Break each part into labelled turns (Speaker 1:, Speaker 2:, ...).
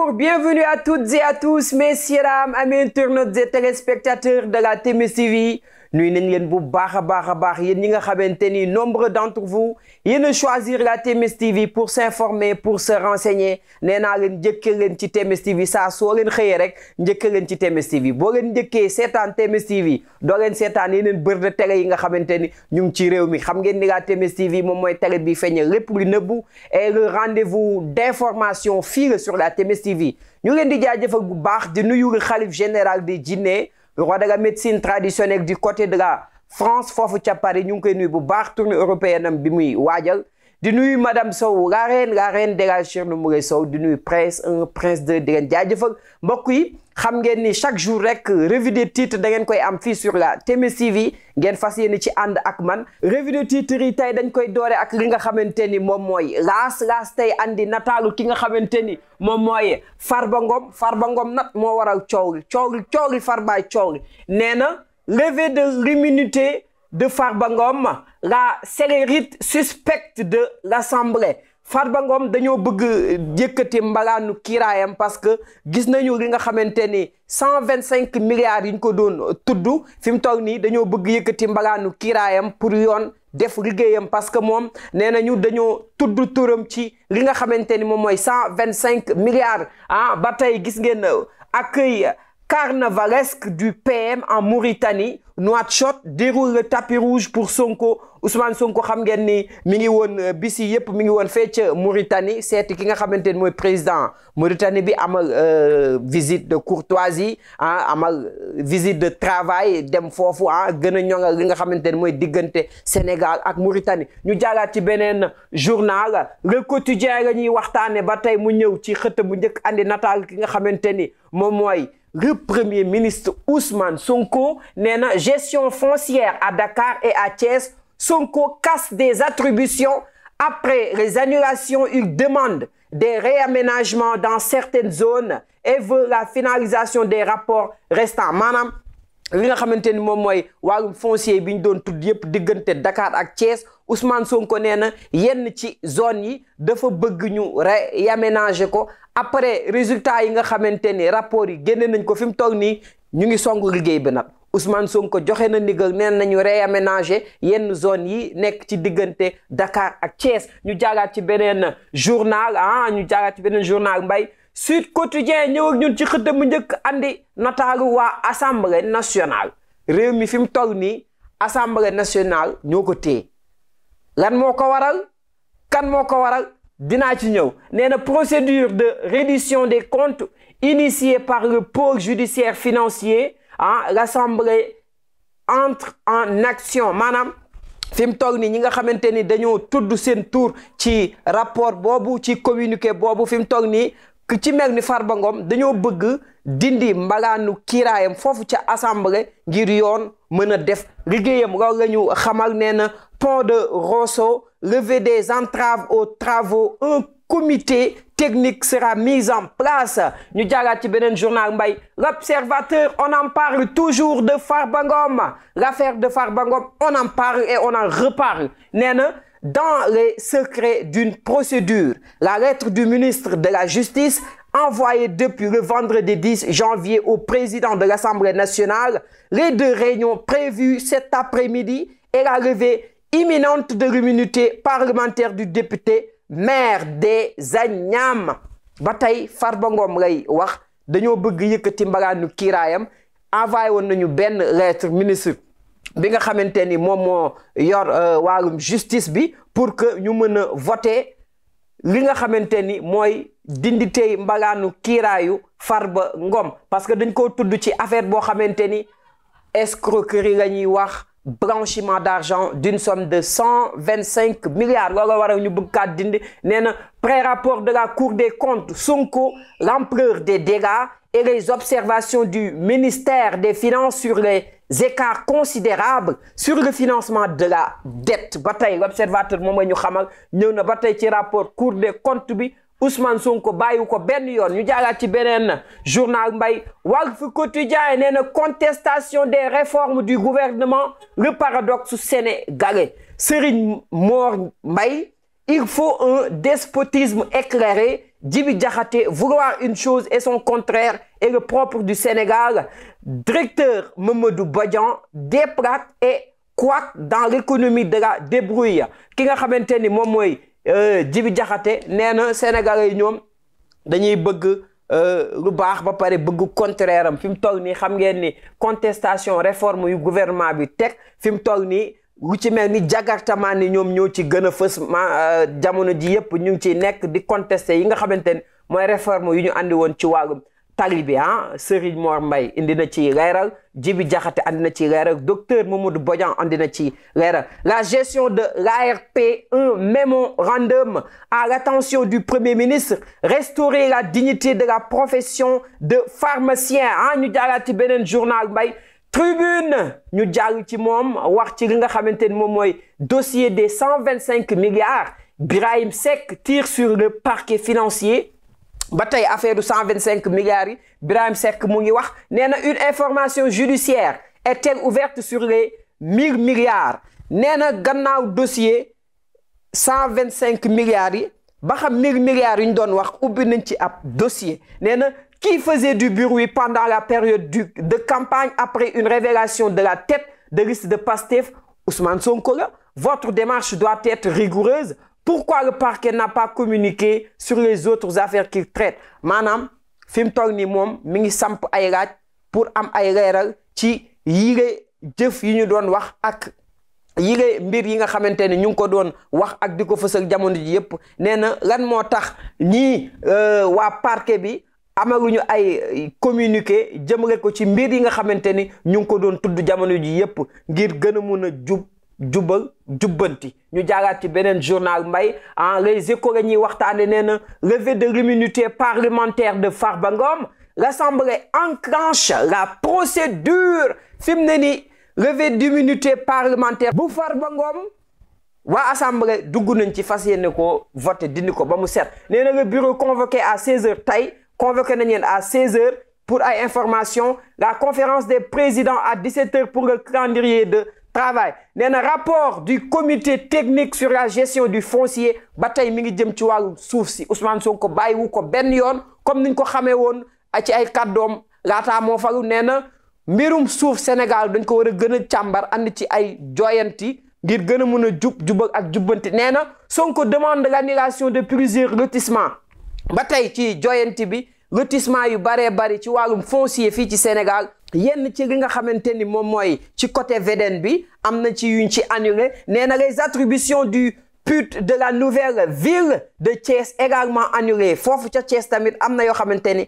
Speaker 1: Bonjour, bienvenue à toutes et à tous, messieurs, dames, amis internautes et téléspectateurs de la TMS TV. Nuyu nañ leen bu baax a baax yéen ñi nga xamante ni nombre d'entre vous yéen a choisir la TMS TV pour s'informer, pour se renseigner. Nee naa leen njëkkee leen ci TMS TV saa soo leen xëyee rek njëkkee leen ci TMS TV boo leen njëkkee seetaan TMS TV doo leen seetaan yeneen bër de télé yi nga xamante ni ñu ngi ci réew mi xam ngeen ni la TMS TV moom mooy télé bi feeñal lépp lu nëbbu et le rendez-vous d'information fii sur la TMS TV. ñu leen di jaajëfal bu baax di nuyu le khalife général des jinne, le roi de la médecine traditionnelle du côté de la France foofu ca Paris ñu ngi koy nuyu bu baax tournée européenne am bi muy waajal di nuyu madame Sow la reine de la Cherno Moulé Sow di nuyu prince 1 prince 2 di leen jaajëfal mbokk yi xam ngeen ni chaque jour rek revue de titre da ngeen koy am fii sur la TMS TV ngeen fas yéene ci ànd ak man. Revue de titre yi tey dañ koy doore ak li nga xamante ni moom mooy laas tey andi nataalu ki nga xamante ni moom mooy Farba Ngom nag moo waral coow li Farbaay coow li nee na levée de l'immunité de Farba Ngom, la célérite suspecte de l'Assemblée. Farba Ngom dañoo bëgg yëkkati mbalaanu kiiraayam parce que gis nañu li nga xamante ni 125 milliards yi ñu ko doon tudd fi mu toll nii dañoo bëgg yëkkati mbalaanu kiiraayam pour yoon def liggéeyam parce que moom nee nañu dañoo tudd turam ci li nga xamante ni moom mooy 125 milliards ba tey gis ngeen accueil carnavalesque du PM en Mauritanie. Nouakchott déroule le tapis rouge pour Sonko. Ousmane Sonko xam ngeen ni mi ngi woon bisi yëpp mi ngi woon fee ca Mauritanie seeti ki nga xamante ni mooy président Mauritanie bi amal visite de courtoisie amal visite de travail dem foofu gën a ñoŋal li nga xamante ni mooy diggante Sénégal ak Mauritanie. ñu jaagaat ci beneen journal Le Quotidien la ñuy waxtaane ba tey mu ñëw ci xët bu njëkk andi nataal ki nga xamante ni moom mooy le premier ministre Ousmane Sonko nee na gestion foncière à Dakar et à Thiès. Sonko casse des attributions après les annulations. Il demande des réaménagements dans certaines zones et veut la finalisation des rapports restants. Maanaam li nga xamante ni moom mooy wàllum foncier bi ñu doon tudd yëpp diggante Dakar ak Thiès Ousmane Sonko nee na yenn ci zone yi dafa bëgg ñu réaménager ko après résultat yi nga xamante ni rapport yi génne nañ ko fi mu toll nii ñu ngi songu liggéey bi nag. Ousmane Sonko joxe na ndigal neen nañu réaménager yenn zone yi nekk ci diggante Dakar ak Thiès. ñu jaagaat ci beneen journal mbay Sud Quotidien ñëw ak ñun ci xëtt mu njëkk andi nataalu waa Assemblée nationale. réew mi fi mu toll nii Assemblée nationale ñoo ko téye lan moo ko waral kan moo ko waral dinaa ci ñëw. nee na procédure de reddition des comptes initiée par le pôle judiciaire financier. L'Assemblée entre en action maanaam fi mu toll nii ñi nga xamante ni dañoo tudd seen tur ci rapport boobu ci communiqué boobu fi mu toll nii ci mel ni Farba Ngom dañoo bëgg dindi mbalaanu kiiraayam foofu ca assemblée ngir yoon mën a def liggéeyam. loolu la ñu xamal nee na pont de Rosso, levée des entraves aux travaux, un comité technique sera mis en place. ñu jaagaat ci beneen journal mbay L'Observateur, on en parle toujours de Farba Ngom. L'affaire de Farba Ngom, on en parle et on en reparle. nee na dans les secrets d'une procédure, la lettre du ministre de la Justice envoyée depuis le vendredi 10 janvier au président de l'Assemblée nationale, les deux réunions prévues cet après-midi et la levée imminente de l'immunité parlementaire du député maire des Agnam. ba tey Farba Ngom lay wax dañoo bëgg yëkkati mbalaanu kiiraayam envoyé woon nañu benn lettre ministre bi nga xamante ni moom moo yor wàllum justice bi pour que ñu mën a voter li nga xamante ni mooy dindi tey mbalaanu kiiraayu Farba Ngom parce que dañ koo tudd ci affaire boo xamante ni escroquerie la ñuy wax. Blanchiment d'argent d'une somme de 125 milliards. loolu waral ñu bëgg kaa dindi nee na pré-rapport de la Cour des comptes Sonko, l'ampleur des dégâts et les observations du ministère des Finances sur les écarts considérables sur le financement de la dette. ba tey l'Observateur moom la ñu xamal ñëw na ba tey ci rapport Cour des comptes bi Ousmane Sonko bàyyi ko benn yoon. ñu jaagaat ci beneen journal mbay Walf Quotidien nee na contestation des réformes du gouvernement, le paradoxe sénégalais. Serigne Mor Mbaye, il faut un despotisme éclairé Djibi Diakhaté, vouloir une chose et son contraire est le propre du Sénégal. Directeur Mamadou Badian déplate et quoique dans l'économie de la débrouille ki nga xamante ni moom mooy Djibi Diakhaté nee na Sénégalais yi ñoom dañuy bëgg lu baax ba pare bëgg contraire am fi mu toll nii xam ngeen ni contestation réforme yu gouvernement bi teg fi mu toll nii lu ci mel ni jagartamaan ni ñoom ñoo ci gën a fës jamono ji yëpp ñu ngi ciy nekk di contester yi nga xamante ni mooy réforme yu ñu andi woon ci wàllum tali bi Serigne Mor Mbaye indi na ci leeral Djibi Diakhaté andi na ci leeral docteur Mamadou Bodian andi na ci leeral la gestion de l'ARP, un mémorandum à l'attention du Premier ministre, restaurer la dignité de la profession de pharmacien ñu jaaraat ci beneen journal Mbaye Tribune ñu jàll ci moom wax ci li nga xamante ni moom mooy dossier des 125 milliards Birahim Seck tire sur le parquet financier ba tey affaire du 125 milliards yi Birahim Seck mu ngi wax nee na une information judiciaire est-elle ouverte sur les 1000 milliards nee na gannaaw dossier 125 milliards yi ba xam 1000 milliards yi ñu doon wax ubbi nañ ci ab dossier nee na qui faisait du bruit pendant la période de campagne après une révélation de la tête de liste de Pastef Ousmane Sonko la votre démarche doit être rigoureuse. Pourquoi le parquet n'a pas communiqué sur les autres affaires qu'il traite maanaam fi mu toll nii moom mi ngi samp ay laaj pour am ay leeral ci yile jëf yi ñu doon wax ak yile mbir yi nga xamante ne ñu ngi ko doon wax ak di ko fësal jamono ji yëpp nee na lan moo tax ñii waa parquet bi amaluñu ay communiqué jëmale ko ci mbir yi nga xamante ni ñu ngi ko doon tudd jamono ji yëpp ngir gën a mun a jubbanti ñu jaaraat ci beneen journal Mbaye les Échos la ñuy waxtaane nee na levée de l'immunité parlementaire de Farba Ngom l'Assemblée enclenche la procédure fi mu ne ni levée d'immunité parlementaire bu Farba Ngom waa Assemblée dugg nañ ci fas yéene ko voté dindi ko ba mu set nee na le bureau convoqué à 16h tey convoqué nañ leen à 16h pour ay information la conférence des présidents à 17h pour le calendrier de travail nee na rapport du comité technique sur la gestion du foncier ba tey mi ngi jëm ci wàllu suuf si Ousmane Sonko bàyyiwu ko benn yoon comme niñ ko xamee woon ci ay kàddoom laataa moo falu nee na mbirum suuf Sénégal dañ ko war a gën a càmbar andi ci ay joyanti ngir gën a mën a jubal ak jubbanti nee na Sonko demande l'annulation de plusieurs lotissements ba tey ci joyanti bi lotissement yu baree bari ci wàllum foncier fii ci Sénégal yenn ci li nga xamante ni moom mooy ci côté VDN bi am na ci yuñ ci annulé nee na les attributions du PUD de la nouvelle ville de Thiès également annulé foofu ca Thiès tamit am na yoo xamante ni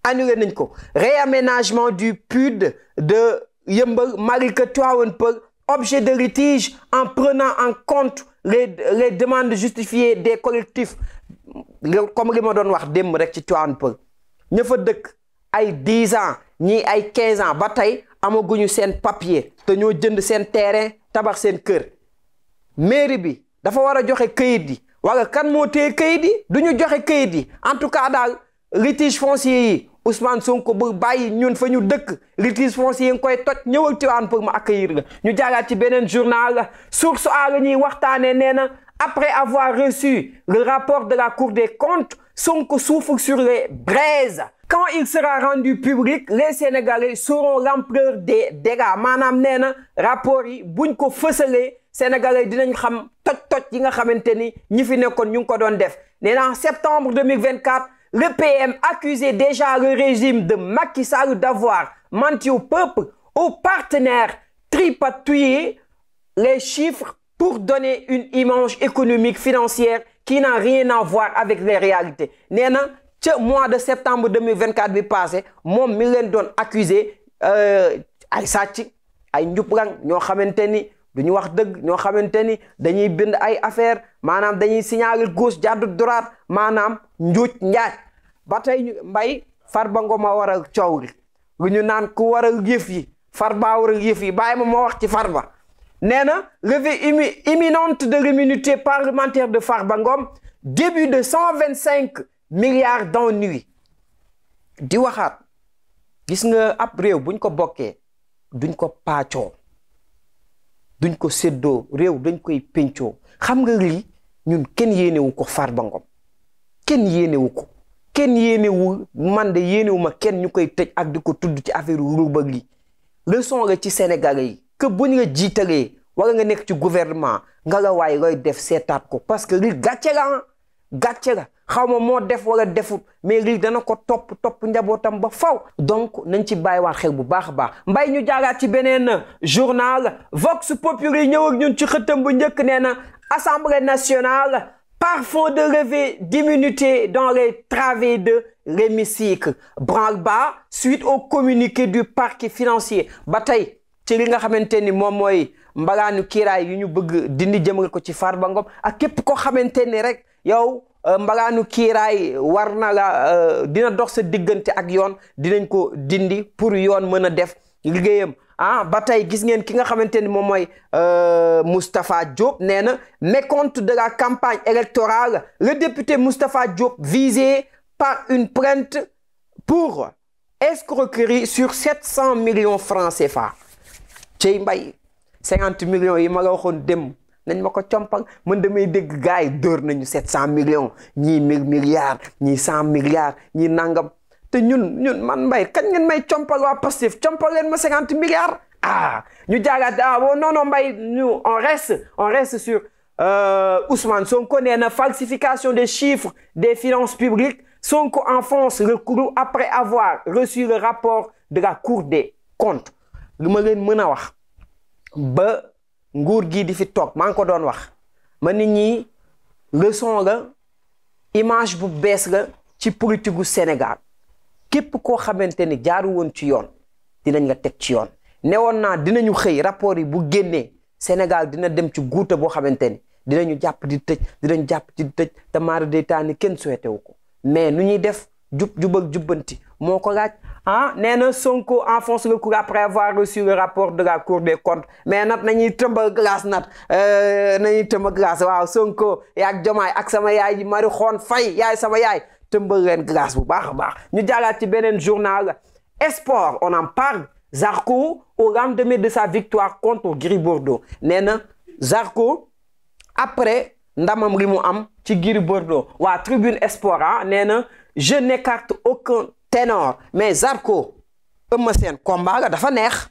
Speaker 1: annulé nañ ko réaménagement du PUD de Yeumbeul Malika Tivaouane Peulh objet de litige en prenant en compte les demandes justifiées des collectifs comme li ma doon wax démb rek ci Tivaouane Peulh ña fa dëkk ay 10 ans ñii ay 15 ans ba tey amaguñu seen papier te ñoo jënd seen terrain tabax seen kër mairie bi dafa war a joxe këyit yi wala kan moo téye këyit yi du ñu joxe këyit yi en tout cas daal litige foncier yi Ousmane Sonko bu bàyyi ñun fa ñu dëkk litige foncier yi nga koy toj ñëwal Tivaouane Peulh ma accueillir la ñu jaagaat ci beneen journal Source A la ñuy waxtaanee nee na après avoir reçu le rapport de la Cour des comptes Sonko souffle sur les braises. Quand il sera rendu public les Sénégalais sauront l'ampleur des dégâts maanaam nee na rapport yi buñ ko fësalee Sénégalais dinañ xam toj yi nga xamante ni ñi fi nekkoon ñu ngi ko doon def nee na en septembre 2024 le PM accusait déjà le régime de Macky Sall d'avoir menti au peuple, aux partenaires, tripatouillé les chiffres pour donner une image économique financière qui n'a rien à voir avec les réalités nee na ca mois de septembre 2024 bi passé moom mi leen doon accusé ay sàcc ay njublang ñoo xamante ni du ñu wax dëgg ñoo xamante ni dañuy bind ay affaire maanaam dañuy signaler gauche jàddu droite maanaam njuuj njaaj ba tey Mbaye Farba Ngom a waral coow li lu ñu naan ku waral yëf yi Farba waral yëf yi bàyyi ma moo wax ci Farba nee na levée imminente de l'immunité parlementaire de Farba Ngom début de 125 milliards d'ennuis di waxaat gis nga ab réew buñ ko bokkee duñ ko paccoo duñ ko séddoo réew dañ koy pencoo xam nga lii ñun kenn yéenewu ko Farba Ngom kenn yéenewu ko kenn yéenewu man de yéenewu ma kenn ñu koy tëj ak di ko tudd ci affaire ruuba gi leçon la ci Sénégalais yi que buñ la jiitalee wala nga nekk ci gouvernement nga la waay looy def seetaat ko parce que lii gàcce la xaw ma moo def wala defut mais lii dana ko topp njabootam ba faw donc nañ ci bàyyiwaat xel bu baax a baax mbay ñu jaagaat ci beneen journal Vox Populi ñëw ak ñun ci xëtam bu njëkk nee na Assemblée nationale par fond de levée d'immunité dans les travées de l'hémicycle branle-bas suite au communiqué du parquet financier ba tey ci li nga xamante ni moom mooy mbagaanu kiiraay yu ñu bëgg dindi jëmale ko ci Farba Ngom ak képp ko xamante ni rek yow mbagaanu kiiraay war na la dina dox sa diggante ak yoon dinañ ko dindi pour yoon mën a def liggéeyam ba tey gis ngeen ki nga xamante ni moom mooy Moustapha Diop nee na mécompte de la campagne électorale le député Moustapha Diop visé par une plainte pour escroquerie sur 700 millions francs CFA cey mbay 50 millions yi ma la waxoon dem nañ ma ko compal man damay dégg gars yi dóor nañu 700 millions ñii 1000 milliards ñii 100 milliards ñii nangam te ñun man mbay kañ ngeen may compal waa Pastef compal leen ma 50 milliards ñu jaagaat non mbay ñu on reste sur Ousmane Sonko nee na falsification des chiffres des finances publiques Sonko enfonce le clou après avoir reçu le rapport de la Cour des comptes lu ma leen mën a wax ba nguur gii di fi toog maa ngi ko doon wax ma nit ñi leçon la image bu bees la ci politique gu Sénégal képp koo xamante ni jaaru woon ci yoon dinañ la teg ci yoon newoon naa dinañu xëy rapport yi bu génnee Sénégal dina dem ci guuta boo xamante ni dinañu jàpp di tëj dinañ jàpp di tëj te maara day taani kenn souhaité wu ko mais nu ñuy def jubal jubbanti moo ko laaj nee na Sonko enfonce le clou après avoir reçu le rapport de la Cour des comptes mais nat nañuy tëmbal glace waaw Sonko yaag Jomaay ak sama yaay ji Mari Xoon Fay yaay sama yaay tëmbal leen glace bu baax a baax ñu jàllaat ci beneen journal Sport on en parle Zarko au lendemain de sa victoire contre Gris Bordeaux nee na Zarko après ndamam li mu am ci Gris Bordeaux waa Tribune Sport nee na je n'écarte aucun ténor mais Zarko Eumeu Sène combat la dafa neex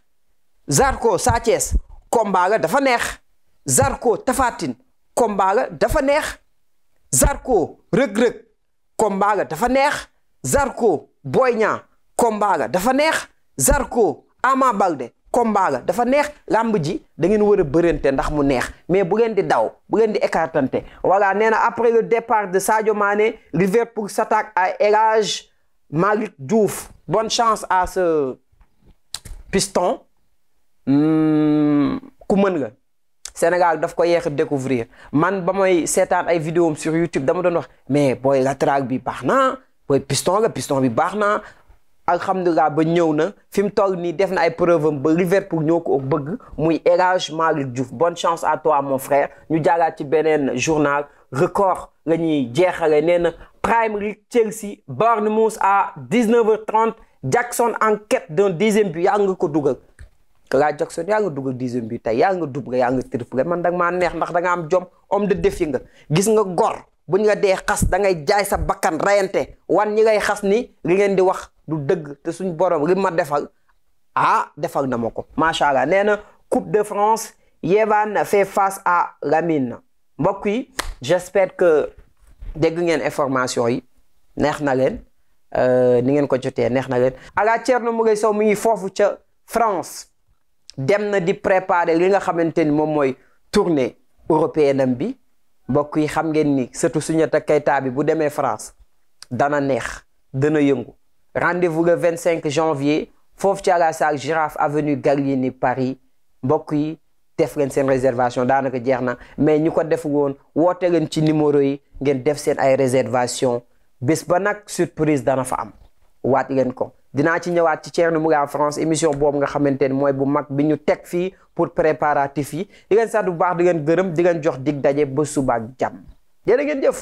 Speaker 1: Zarko Sa Thiès combat la dafa neex Zarko Tapha Tine combat la dafa neex Zarko Reug Reug combat la dafa neex Zarko Boy Niang combat la dafa neex Zarko Ama Baldé combat la dafa neex lamb ji da ngeen war a bërante ndax mu neex mais bu ngeen di daw bu ngeen di écartante voilà nee na après le départ de Sadio Mané Liverpool s'attaque à El Hadji Malick Diouf bonne chance à ce piston ku mën nga Sénégal daf ko yéex a découvrir man ba mooy seetaan ay vidéo sur YouTube dama doon wax mais booy latéral bi baax na booy piston bi baax na alhamdulilah ba ñëw na fi mu toll nii def na ay preuve am ba Liverpool ñoo ko bëgg muy El Hadji Malick Diouf bonne chance à toi mon frère ñu jaagaat ci beneen journal record la ñuy jeexale nee na Premier League Chelsea Bournemouth à 19h30 Jackson en quête d'un 10e but yaa nga ko dugal Kala Jackson yaa nga dugal 10e but tey yaa nga doublé yaa nga triplé man da nga maa neex ndax da nga am jom homme de défi nga gis nga gor buñ la dee xas da ngay jaay sa bakkan rayante wan ñi ngay xas ni li ngeen di wax du dëgg te suñ borom li ma defal defal na ma ko macha allah nee na Coupe de France Yehvan fait face à Lamine mbokk yi j'espère que dégg ngeen information yi neex na leen ni ngeen ko jotee neex na leen ala Thierno Moulay Sow mi ngi foofu ca France dem na di préparer li nga xamante ni moom mooy tournée européenne am bi mbokk yi xam ngeen ni surtout Soundiata Keita bi bu demee France dana neex dana yëngu rendez-vous le 25 janvier foofu ci à la salle Girafe avenue Gallieni Paris mbokk yi def leen seen réservation daanaka jeex na mais ñu ko def woon woote leen ci numéro yi ngeen def seen ay réservation bés ba nag surprise dana fa am waat leen ko dinaa ci ñëwaat ci Thierno Moule France émission boobu nga xamante ne mooy bu mag bi ñu teg fii pour préparatif yi di leen sant bu baax di leen gërëm di leen jox dig daje ba suba ak jàmm jërë ngeen jëf